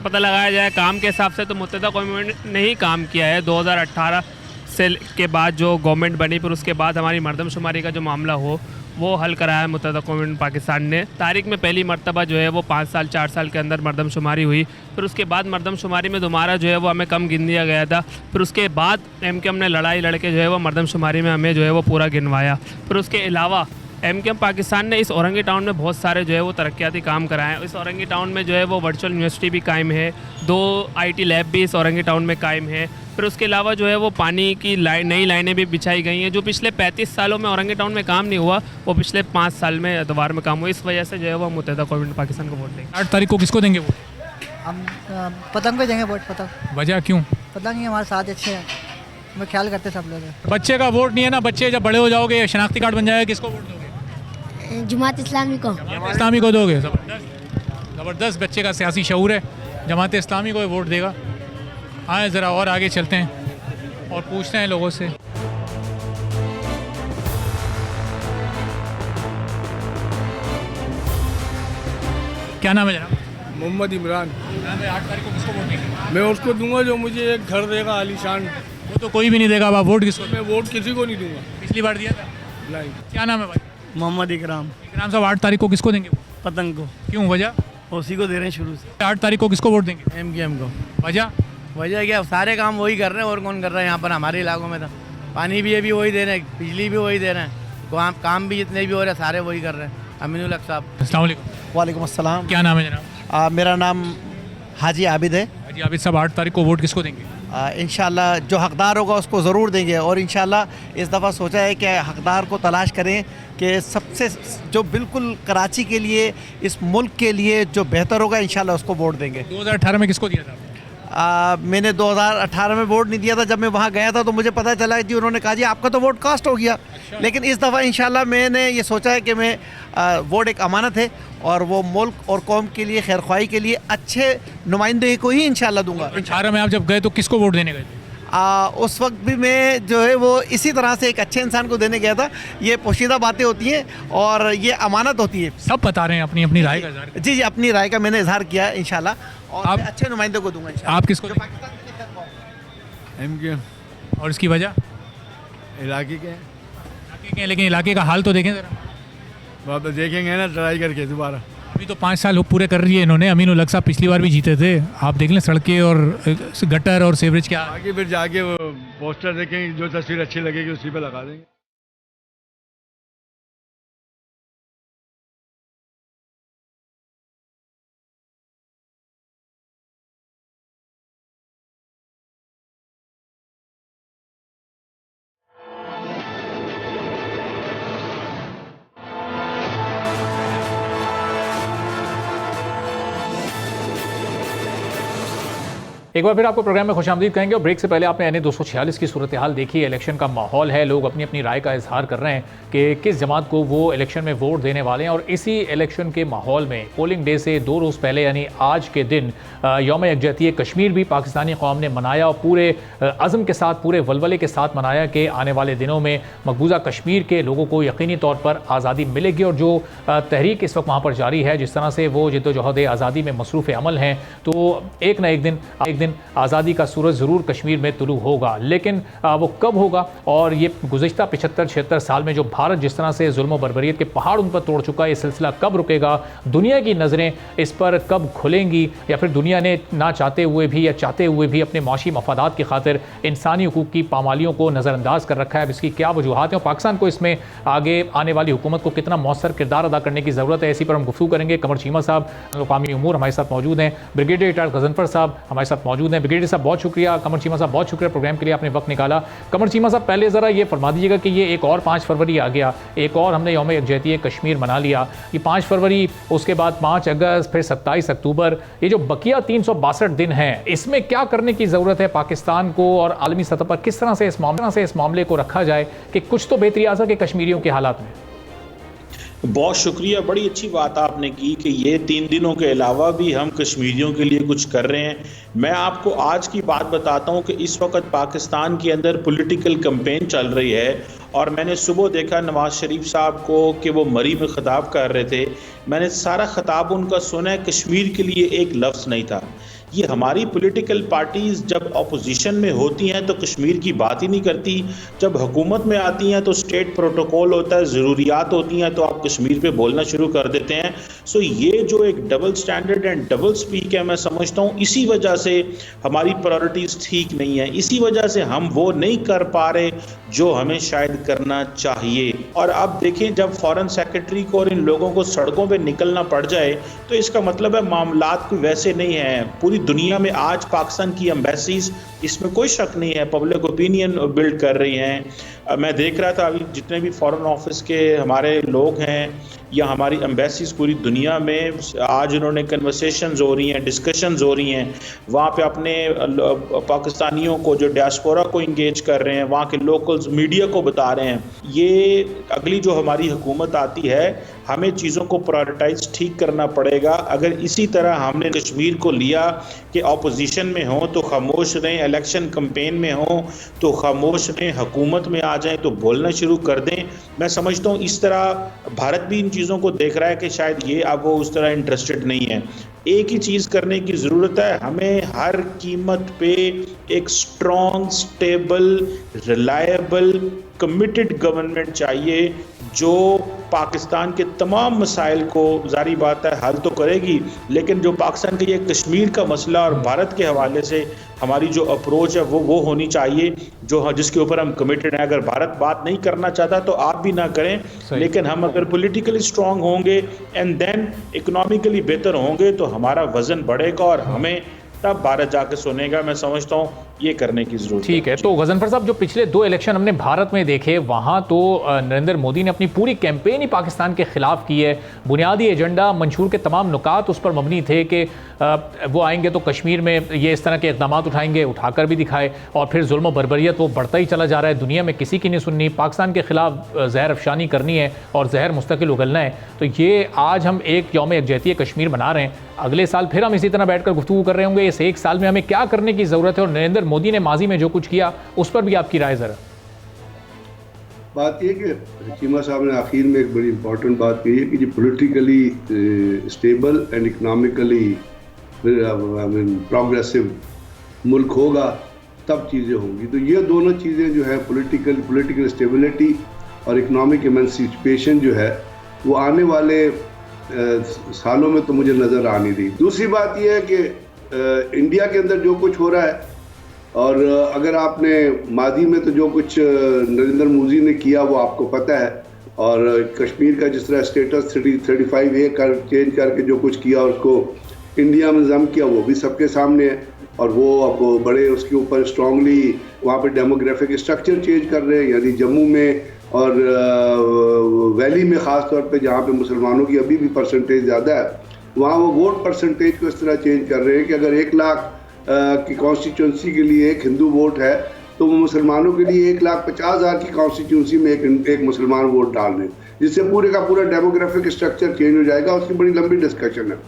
S12: पता लगाया जाए काम के हिसाब से तो मुत्तहिदा कौम ने ही काम किया है। 2018 से के बाद जो गवर्नमेंट बनी, फिर उसके बाद हमारी मरदमशुमारी का जो मामला हो वो हल कराया है मुत्तहिदा कौम पाकिस्तान ने। तारीख में पहली मरतबा जो है वो 5 साल 4 साल के अंदर मरदमशुमारी हुई। फिर उसके बाद मरदमशुमारी में दोबारा जो है वो हमें कम गिन दिया गया था। फिर उसके बाद MKM ने लड़ाई लड़के जो है वो मरदमशुमारी में हमें जो है वो पूरा गिनवाया। फिर उसके अलावा MKM पाकिस्तान ने इस औरंगी टाउन में बहुत सारे जो है वो तरक्याती काम कराए हैं। इस औरंगी टाउन में जो है वो वर्चुअल यूनिवर्सिटी भी कायम है, 2 IT लैब भी इस औरंगी टाउन में कायम है। फिर उसके अलावा जो है वो पानी की नई लाइनें भी बिछाई गई हैं। जो पिछले 35 सालों में औरंगी टाउन में काम नहीं हुआ वो पिछले 5 साल में दोबारा में काम हुआ। इस वजह से जो है वो मुत्तहिदा कौम पाकिस्तान को वोट देंगे।
S2: 8 तारीख को किसको देंगे वोट?
S13: हम पतंग को देंगे वोट। पतंग।
S2: वजह क्यों?
S13: पता नहीं, हमारे साथ अच्छे हैं, मैं ख्याल करते सब लोग।
S2: बच्चे का वोट नहीं है ना, बच्चे जब बड़े हो जाओगे शनाख्ती कार्ड बन जाएगा, किसको वोट दोगे?
S11: जमात इस्लामी को।
S2: जमात इस्लामी को दोगे? ज़बरदस्त बच्चे का सियासी शऊर है, जमात इस्लामी को वोट देगा। आए ज़रा और आगे चलते हैं और पूछते हैं लोगों से। क्या नाम है जनाब?
S7: मोहम्मद इमरान।
S2: 8 तारीख को किसको वोट देंगे?
S7: मैं उसको दूंगा जो मुझे एक घर देगा आलीशान।
S2: वो तो कोई भी नहीं देगा, आप वोट किसको?
S7: मैं वोट किसी को नहीं दूंगा।
S2: पिछली बार दिया था।
S7: नहीं।
S2: क्या नाम है भाई?
S5: मोहम्मद इकराम।
S2: इकराम साहब, 8 तारीख को किसको देंगे?
S5: पतंग को।
S2: क्यों, वजह?
S5: उसी को दे रहे हैं शुरू से।
S2: 8 तारीख को किसको वोट देंगे?
S5: MKM को।
S2: वजह?
S5: वजह क्या, सारे काम वही कर रहे हैं और कौन कर रहा है यहाँ पर हमारे इलाकों में। तो पानी भी अभी वही दे रहे हैं, बिजली भी वही दे रहे हैं, काम भी जितने भी हो रहे हैं सारे वही कर रहे हैं। अमीनुल हक साहब।
S2: अस्सलाम वालेकुम।
S5: वालेकुम अस्सलाम।
S2: क्या नाम है जनाब?
S5: मेरा नाम हाजी आबिद है।
S2: हाजी आबिद साहब, 8 तारीख को वोट किसको देंगे?
S5: इंशाल्लाह जो हकदार होगा उसको ज़रूर देंगे और इंशाल्लाह इस दफ़ा सोचा है कि हकदार को तलाश करें कि सबसे जो बिल्कुल कराची के लिए, इस मुल्क के लिए जो बेहतर होगा इंशाल्लाह उसको वोट देंगे।
S2: 2018 में किसको दिया था?
S5: मैंने 2018 में वोट नहीं दिया था। जब मैं वहाँ गया था तो मुझे पता चला जी, उन्होंने कहा जी आपका तो वोट कास्ट हो गया। लेकिन इस दफ़ा इंशाल्लाह मैंने ये सोचा है कि मैं वोट एक अमानत है और वो मुल्क और कौम के लिए, खैरख्वाही के लिए अच्छे नुमाइंदे को ही इंशाल्लाह दूंगा।
S2: 18 में आप जब गए तो किसको वोट देने गए थे?
S5: उस वक्त भी मैं जो है वो इसी तरह से एक अच्छे इंसान को देने गया था। ये पोशीदा बातें होती हैं और ये अमानत होती है।
S2: सब बता रहे हैं अपनी अपनी राय का इज़हार।
S5: जी, अपनी राय का मैंने इजहार किया है इंशाल्लाह और
S2: आप
S5: मैं अच्छे नुमाइंदे को दूंगा इंशाल्लाह।
S2: आप किसको?
S7: MKM।
S2: और इसकी वजह?
S7: इलाके के
S2: लेकिन इलाके का हाल तो देखें ज़रा।
S7: आप तो देखेंगे ना ट्राई करके दोबारा।
S2: अभी तो 5 साल पूरे कर रही है इन्होंने। अमीनुल हक साहब पिछली बार भी जीते थे। आप देख लें सड़कें और गटर और सीवरेज क्या।
S7: आगे फिर जाके वो पोस्टर देखेंगे, जो तस्वीर अच्छी लगेगी उसी पे लगा देंगे।
S2: एक बार फिर आपको प्रोग्राम में खुशामदीद कहेंगे और ब्रेक से पहले आपने NA 246 की सूरत हाल देखी। इलेक्शन का माहौल है, लोग अपनी अपनी राय का इजहार कर रहे हैं कि किस जमात को वो इलेक्शन में वोट देने वाले हैं। और इसी इलेक्शन के माहौल में पोलिंग डे से 2 रोज़ पहले यानी आज के दिन यौम यकजहती कश्मीर भी पाकिस्तानी कौम ने मनाया और पूरे अज़म के साथ, पूरे वलवले के साथ मनाया कि आने वाले दिनों में मकबूजा कश्मीर के लोगों को यकीनी तौर पर आज़ादी मिलेगी। और जो तहरीक इस वक्त वहाँ पर जारी है, जिस तरह से वो जिद्दोजहद आज़ादी में मसरूफ़ अमल हैं, तो एक न एक दिन दिन आज़ादी का सूरज ज़रूर कश्मीर में तुलू होगा, लेकिन वो कब होगा और ये गुज़िश्ता 75-76 साल में जो भारत जिस तरह से जुल्म बर्बरियत के पहाड़ उन पर तोड़ चुका है, ये सिलसिला कब रुकेगा, दुनिया की नज़रें इस पर कब खुलेंगी, या फिर दुनिया ने ना चाहते हुए भी या चाहते हुए भी अपने माशी मफादात की खातिर इंसानी हुकूक की पामालियों को नज़रअंदाज कर रखा है। अब इसकी क्या वजूहात हैं और पाकिस्तान को इसमें आगे आने वाली हुकूमत को कितना मौसर किरदार अदा करने की ज़रूरत है, इसी पर हम गुफ्तगू करेंगे। कमर चीमा साहब क़ौमी उमूर हमारे साथ मौजूद हैं, ब्रिगेडियर रिटायर्ड गजनफर साहब हमारे साथ मौजूद हैं। ब्रिगेडियर साहब बहुत शुक्रिया, कमर चीमा साहब बहुत शुक्रिया प्रोग्राम के लिए आपने वक्त निकाला। कमर चीमा साहब पहले ज़रा ये फरमा दीजिएगा कि ये एक और 5 फरवरी आ गया, एक और हमने यौम यकजहती कश्मीर मना लिया, ये 5 फरवरी, उसके बाद 5 अगस्त, फिर 27 अक्टूबर, ये जो बकिया 362 दिन हैं, इसमें क्या करने की ज़रूरत है पाकिस्तान को और आलमी सतह पर किस तरह से इस मामले को रखा जाए कि कुछ तो बेहतरी आ सके कश्मीरियों के हालात में?
S14: बहुत शुक्रिया, बड़ी अच्छी बात आपने की कि ये 3 दिनों के अलावा भी हम कश्मीरियों के लिए कुछ कर रहे हैं। मैं आपको आज की बात बताता हूँ कि इस वक्त पाकिस्तान के अंदर पॉलिटिकल कैंपेन चल रही है और मैंने सुबह देखा नवाज शरीफ साहब को कि वो मरी में खिताब कर रहे थे। मैंने सारा खिताब उनका सुना है, कश्मीर के लिए एक लफ्ज़ नहीं था। ये हमारी पॉलिटिकल पार्टीज़ जब अपोजिशन में होती हैं तो कश्मीर की बात ही नहीं करती, जब हुकूमत में आती हैं तो स्टेट प्रोटोकॉल होता है, ज़रूरियात होती हैं तो आप कश्मीर पे बोलना शुरू कर देते हैं। सो ये जो एक double standard and double speak है, मैं समझता हूँ इसी वजह से हमारी प्रायोरिटीज़ ठीक नहीं है, इसी वजह से हम वो नहीं कर पा रहे जो हमें शायद करना चाहिए। और अब देखें, जब फॉरेन सेक्रेटरी को और इन लोगों को सड़कों पर निकलना पड़ जाए तो इसका मतलब है मामलात कोई वैसे नहीं है। पूरी दुनिया में आज पाकिस्तान की एम्बेसीज, इसमें कोई शक नहीं है, पब्लिक ओपिनियन बिल्ड कर रही हैं। मैं देख रहा था अभी जितने भी फॉरेन ऑफिस के हमारे लोग हैं या हमारी एम्बेसीज पूरी दुनिया में, आज उन्होंने कन्वर्सेशंस हो रही हैं, डिस्कशंस हो रही हैं, वहाँ पे अपने पाकिस्तानियों को जो डियास्पोरा को इंगेज कर रहे हैं, वहाँ के लोकल्स मीडिया को बता रहे हैं। ये अगली जो हमारी हुकूमत आती है, हमें चीज़ों को प्रायोरिटाइज ठीक करना पड़ेगा। अगर इसी तरह हमने कश्मीर को लिया कि अपोजिशन में हो तो खामोश रहें, इलेक्शन कैंपेन में हो तो खामोश रहें, हुकूमत में आ जाएं तो बोलना शुरू कर दें, मैं समझता हूँ इस तरह भारत भी इन चीज़ों को देख रहा है कि शायद ये अब वो उस तरह इंटरेस्टेड नहीं है। एक ही चीज़ करने की ज़रूरत है, हमें हर कीमत पे एक strong, stable, reliable, committed government चाहिए जो पाकिस्तान के तमाम मसाइल को, जारी बात है, हल तो करेगी, लेकिन जो पाकिस्तान के ये कश्मीर का मसला और भारत के हवाले से हमारी जो अप्रोच है वो होनी चाहिए, जो जिसके ऊपर हम कमिटेड हैं। अगर भारत बात नहीं करना चाहता तो आप भी ना करें, लेकिन हम अगर पॉलिटिकली स्ट्रांग होंगे एंड देन इकोनॉमिकली बेहतर होंगे तो हमारा वजन बढ़ेगा और हमें तब भारत जाके सुनेगा। मैं समझता हूँ ये करने की जरूरत है।
S2: ठीक है, तो गजनफर साहब, जो पिछले 2 इलेक्शन हमने भारत में देखे, वहाँ तो नरेंद्र मोदी ने अपनी पूरी कैंपेन ही पाकिस्तान के खिलाफ की है। बुनियादी एजेंडा, मंशूर के तमाम नुकात उस पर मबनी थे कि वो आएंगे तो कश्मीर में ये इस तरह के इक़दाम उठाएंगे, उठाकर भी दिखाए, और फिर जुल्म बर्बरियत वो बढ़ता ही चला जा रहा है, दुनिया में किसी की नहीं सुननी, पाकिस्तान के खिलाफ जहर अफशानी करनी है और जहर मुस्तकिल उगलना है। तो ये आज हम एक यौम यकजहती कश्मीर मना रहे हैं, अगले साल फिर हम इसी तरह बैठकर गुफ्तगू कर रहे होंगे, इस एक साल में हमें क्या करने की ज़रूरत है, और नरेंद्र मोदी ने माजी में जो कुछ किया उस पर भी आपकी राय ज़रा।
S15: बात यह कि चीमा साहब ने आखिर में एक बड़ी इंपॉर्टेंट बात कही है कि जो politically stable and economically progressive मुल्क होगा तब चीज़ें होंगी। तो ये दोनों चीज़ें जो है, पॉलिटिकल स्टेबिलिटी और इकनॉमिक एमेंसिपेशन जो है, वो आने वाले सालों में तो मुझे नज़र आ नहीं रही। दूसरी बात यह है कि इंडिया के अंदर जो कुछ हो रहा है, और अगर आपने मादी में तो जो कुछ नरेंद्र मोदी ने किया वो आपको पता है, और कश्मीर का जिस तरह स्टेटस 35A चेंज करके जो कुछ किया और उसको इंडिया में जम किया वो भी सबके सामने है, और वो अब बड़े उसके ऊपर स्ट्रांगली वहाँ पे डेमोग्राफिक स्ट्रक्चर चेंज कर रहे हैं। यानी जम्मू में और वैली में ख़ास तौर पे जहाँ पे मुसलमानों की अभी भी परसेंटेज ज़्यादा है, वहाँ वो वोट परसेंटेज को इस तरह चेंज कर रहे हैं कि अगर 1 लाख की कॉन्स्टिट्यूंसी के लिए 1 हिंदू वोट है तो वो मुसलमानों के लिए 1,50,000 की कॉन्स्टिट्यूंसी में एक मुसलमान वोट डाल रहे हैं, जिससे पूरे का पूरा डेमोग्राफिक स्ट्रक्चर चेंज हो जाएगा। उसकी बड़ी लंबी डिस्कशन है,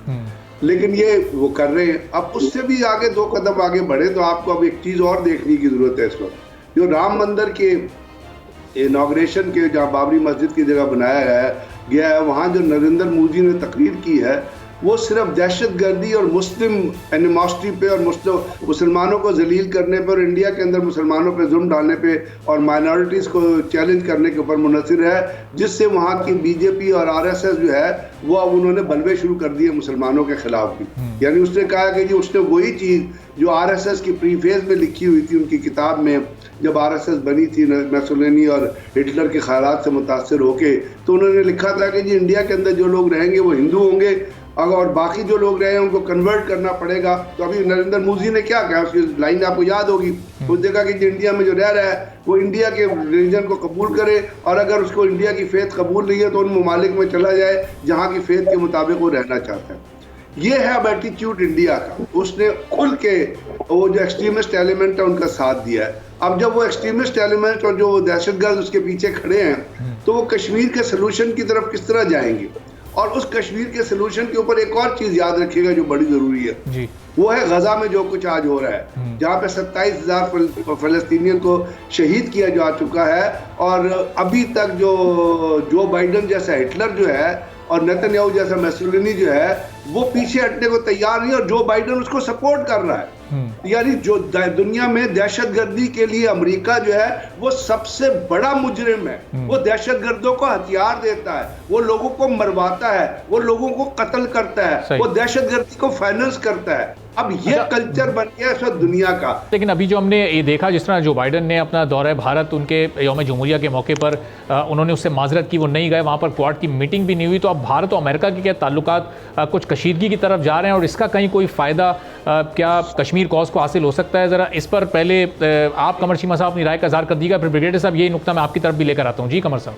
S15: लेकिन ये वो कर रहे हैं। अब उससे भी आगे 2 कदम आगे बढ़े तो आपको अब एक चीज़ और देखने की ज़रूरत है इस वक्त, जो राम मंदिर के इनॉग्रेशन के जहाँ बाबरी मस्जिद की जगह बनाया गया है, वहाँ जो नरेंद्र मोदी ने तकरीर की है वो सिर्फ दहशतगर्दी और मुस्लिम एनिमोसिटी पे और मुसलमानों को जलील करने पे और इंडिया के अंदर मुसलमानों पे जुल्म डालने पे और माइनॉरिटीज़ को चैलेंज करने के ऊपर मुनहसर है, जिससे वहाँ की बीजेपी और आरएसएस जो है वो अब उन्होंने बलवे शुरू कर दिए मुसलमानों के खिलाफ भी। यानी उसने कहा कि जी उसने वही चीज़ जो आरएसएस की प्रीफेज में लिखी हुई थी उनकी किताब में, जब आरएसएस बनी थी मुसोलिनी और हिटलर के ख्यालात से मुतासर होके, तो उन्होंने लिखा था कि जी इंडिया के अंदर जो लोग रहेंगे वो हिंदू होंगे और बाकी जो लोग रहे हैं उनको कन्वर्ट करना पड़ेगा। तो अभी नरेंद्र मोदी ने क्या कहा, उसकी लाइन आपको याद होगी, उसने कहा कि इंडिया में जो रह रहा है वो इंडिया के रिलीजन को कबूल करे और अगर उसको इंडिया की फेथ कबूल नहीं है तो उन ममालिक में चला जाए जहाँ की फेथ के मुताबिक वो रहना चाहता है। ये है अब एटीट्यूड इंडिया का। उसने खुल के वो जो एक्सट्रीमिस्ट एलिमेंट है उनका साथ दिया है। अब जब वो एक्सट्रीमिस्ट एलिमेंट और जो दहशतगर्द उसके पीछे खड़े हैं तो वो कश्मीर के सोल्यूशन की तरफ किस तरह जाएंगे। और उस कश्मीर के सोल्यूशन के ऊपर एक और चीज याद रखिएगा जो बड़ी जरूरी है जी। वो है गजा में जो कुछ आज हो रहा है, जहाँ पे 27,000 फलस्तीनियन को शहीद किया जा चुका है और अभी तक जो बाइडन जैसा हिटलर जो है और नेतन्याहू जैसा मुसोलिनी जो है वो पीछे हटने को तैयार नहीं और जो बाइडन उसको सपोर्ट कर रहा है। यानी जो दुनिया में दहशतगर्दी के लिए अमेरिका जो है वो सबसे बड़ा मुजरिम है। वो दहशतगर्दों को हथियार देता है, वो लोगों को मरवाता है, वो लोगों को कत्ल करता है, वो दहशतगर्दी को फाइनेंस करता है। अब ये कल्चर बन गया इस वक्त दुनिया का।
S2: लेकिन अभी जो हमने ये देखा, जिस तरह जो बाइडन ने अपना दौरा भारत उनके यौम जमहूरिया के मौके पर उन्होंने उससे माजरत की, वो नहीं गए, वहाँ पर क्वाड की मीटिंग भी नहीं हुई। तो अब भारत और अमेरिका के क्या ताल्लुकात कुछ कशीदगी की तरफ जा रहे हैं और इसका कहीं कोई फ़ायदा क्या कश्मीर कॉज को हासिल हो सकता है? ज़रा इस पर पहले आप कमर चीमा साहब अपनी राय का इज़हार कर दीजिएगा, फिर ब्रिगेडियर साहब यही नुक्ता मैं आपकी तरफ भी लेकर आता हूँ। जी कमर साहब।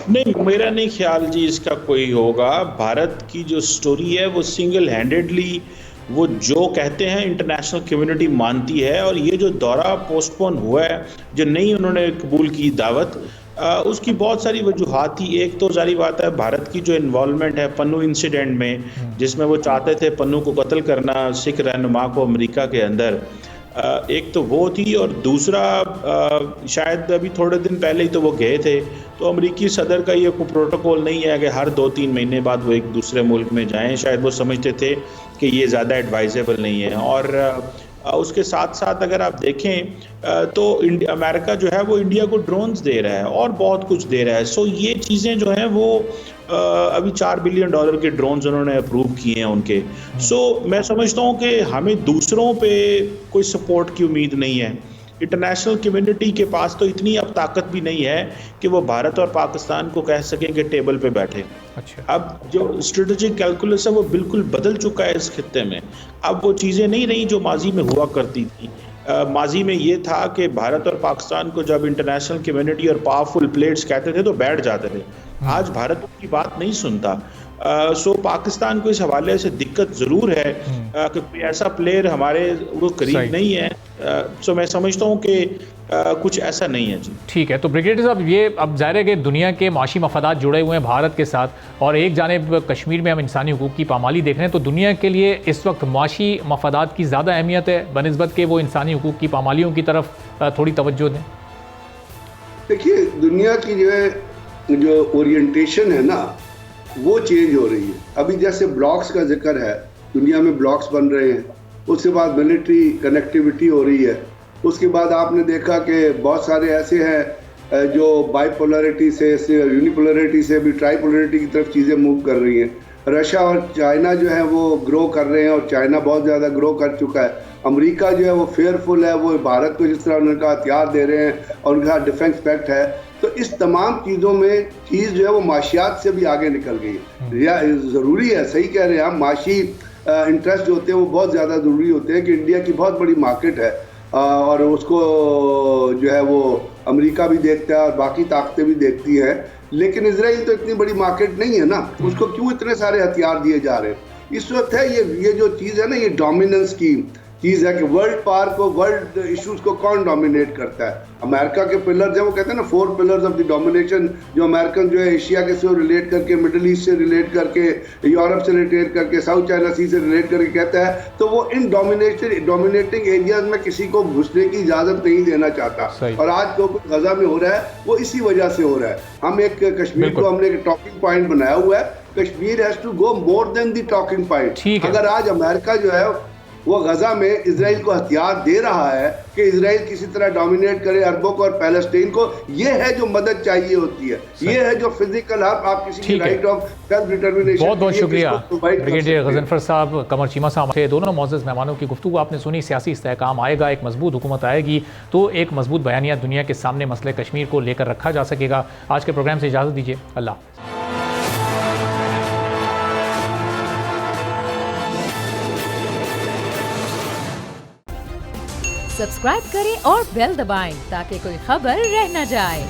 S14: नहीं, मेरा नहीं ख्याल जी इसका कोई होगा। भारत की जो स्टोरी है वो सिंगल हैंडेडली वो जो कहते हैं इंटरनेशनल कम्युनिटी मानती है और ये जो दौरा पोस्टपोन हुआ है, जो नहीं उन्होंने कबूल की दावत, उसकी बहुत सारी वजूहात थी। एक तो जारी बात है भारत की जो इन्वॉल्वमेंट है पन्नू इंसिडेंट में, जिसमें वो चाहते थे पन्नू को कत्ल करना सिख रहनुमा को अमेरिका के अंदर, एक तो वो थी और दूसरा शायद अभी थोड़े दिन पहले ही तो वो गए थे। तो अमेरिकी सदर का ये कोई प्रोटोकॉल नहीं है कि हर 2-3 महीने बाद वो एक दूसरे मुल्क में जाएं। शायद वो समझते थे कि ये ज़्यादा एडवाइजेबल नहीं है। और उसके साथ साथ अगर आप देखें तो अमेरिका जो है वो इंडिया को ड्रोन्स दे रहा है और बहुत कुछ दे रहा है। सो ये चीज़ें जो हैं वो अभी $4 बिलियन के ड्रोन्स उन्होंने अप्रूव किए हैं उनके। सो मैं समझता हूँ कि हमें दूसरों पे कोई सपोर्ट की उम्मीद नहीं है। इंटरनेशनल कम्युनिटी के पास तो इतनी अब ताकत भी नहीं है कि वो भारत और पाकिस्तान को कह सकें कि टेबल पे बैठे। अच्छा। अब जो स्ट्रेटेजिक कैलकुलस है वो बिल्कुल बदल चुका है इस खित्ते में। अब वो चीज़ें नहीं रही जो माजी में हुआ करती थी। माजी में ये था कि भारत और पाकिस्तान को जब इंटरनेशनल कम्युनिटी और पावरफुल प्लेयर्स कहते थे तो बैठ जाते थे। आज भारत उनकी बात नहीं सुनता। सो पाकिस्तान को इस हवाले से दिक्कत ज़रूर है कि कोई ऐसा प्लेयर हमारे वो करीब नहीं है। सो मैं समझता हूँ कि कुछ ऐसा नहीं है जी।
S2: ठीक है, तो ब्रिगेडियर साहब ये अब ज़ाहिर है कि दुनिया के माशी मफादात जुड़े हुए हैं भारत के साथ और एक जानिब कश्मीर में हम इंसानी हुकूक की पामाली देख रहे हैं, तो दुनिया के लिए इस वक्त माशी मफादात की ज़्यादा अहमियत है बनिस्बत के वो इंसानी हुकूक की पामालियों की तरफ थोड़ी तवज्जो दें।
S15: देखिए दुनिया की जो ओरिएंटेशन है ना वो चेंज हो रही है। अभी जैसे ब्लॉक्स का जिक्र है, दुनिया में ब्लॉक्स बन रहे हैं, उसके बाद मिलिट्री कनेक्टिविटी हो रही है, उसके बाद आपने देखा कि बहुत सारे ऐसे हैं जो बाइपोलरिटी से यूनिपोलरिटी से भी ट्राइपोलरिटी की तरफ चीज़ें मूव कर रही हैं। रशिया और चाइना जो है वो ग्रो कर रहे हैं और चाइना बहुत ज़्यादा ग्रो कर चुका है। अमेरिका जो है वो फेयरफुल है, वो भारत को जिस तरह उनका हथियार दे रहे हैं और उनका डिफेंस पैक्ट है। तो इस तमाम चीज़ों में चीज़ जो है वो माशियात से भी आगे निकल गई है। ज़रूरी है, सही कह रहे हैं आप, माशी इंटरेस्ट जो होते हैं वो बहुत ज़्यादा ज़रूरी होते हैं कि इंडिया की बहुत बड़ी मार्केट है और उसको जो है वो अमेरिका भी देखता है और बाकी ताकतें भी देखती हैं। लेकिन इजराइल तो इतनी बड़ी मार्केट नहीं है ना, उसको क्यों इतने सारे हथियार दिए जा रहे हैं? इस वक्त है ये जो चीज़ है ना, ये डोमिनेंस की, चीज़ है कि वर्ल्ड पावर को, वर्ल्ड इश्यूज को कौन डोमिनेट करता है। अमेरिका के पिलर्स हैं, वो कहते हैं ना 4 पिलर्स ऑफ द डोमिनेशन, जो अमेरिकन जो है एशिया के से रिलेट करके, मिडिल ईस्ट से रिलेट करके, यूरोप से रिलेट करके, साउथ चाइना सी से रिलेट करके कहता है, तो वो इन डोमिनेटिंग एरियाज में किसी को घुसने की इजाज़त नहीं देना चाहता। और आज जो कुछ गजा में हो रहा है वो इसी वजह से हो रहा है। हम एक कश्मीर को हमने एक टॉकिंग पॉइंट बनाया हुआ है, Kashmir has to go more than the talking point. अगर आज अमेरिका जो है वो गजा में इजराइल को हथियार दे रहा है कि इजराइल किसी तरह डोमिनेट करे अरबों को और पैलेस्टीन को, ये है जो मदद चाहिए होती है, ये है जो फिजिकल आप किसी की राइट ऑफ सेल्फ डिटर्मिनेशन।
S2: बहुत बहुत शुक्रिया ब्रिगेडियर गजनफर साहब, कमर चीमा साहब थे। दोनों मौजूद मेहमानों की गुफ्तगू आपने सुनी। सियासी इस्तेहकाम आएगा, एक मजबूत हुकूमत आएगी तो एक मजबूत बयानिया दुनिया के सामने मसले कश्मीर को लेकर रखा जा सकेगा। आज के प्रोग्राम से इजाज़त दीजिए, अल्लाह।
S1: सब्सक्राइब करें और बेल दबाएं ताकि कोई खबर रह न जाए।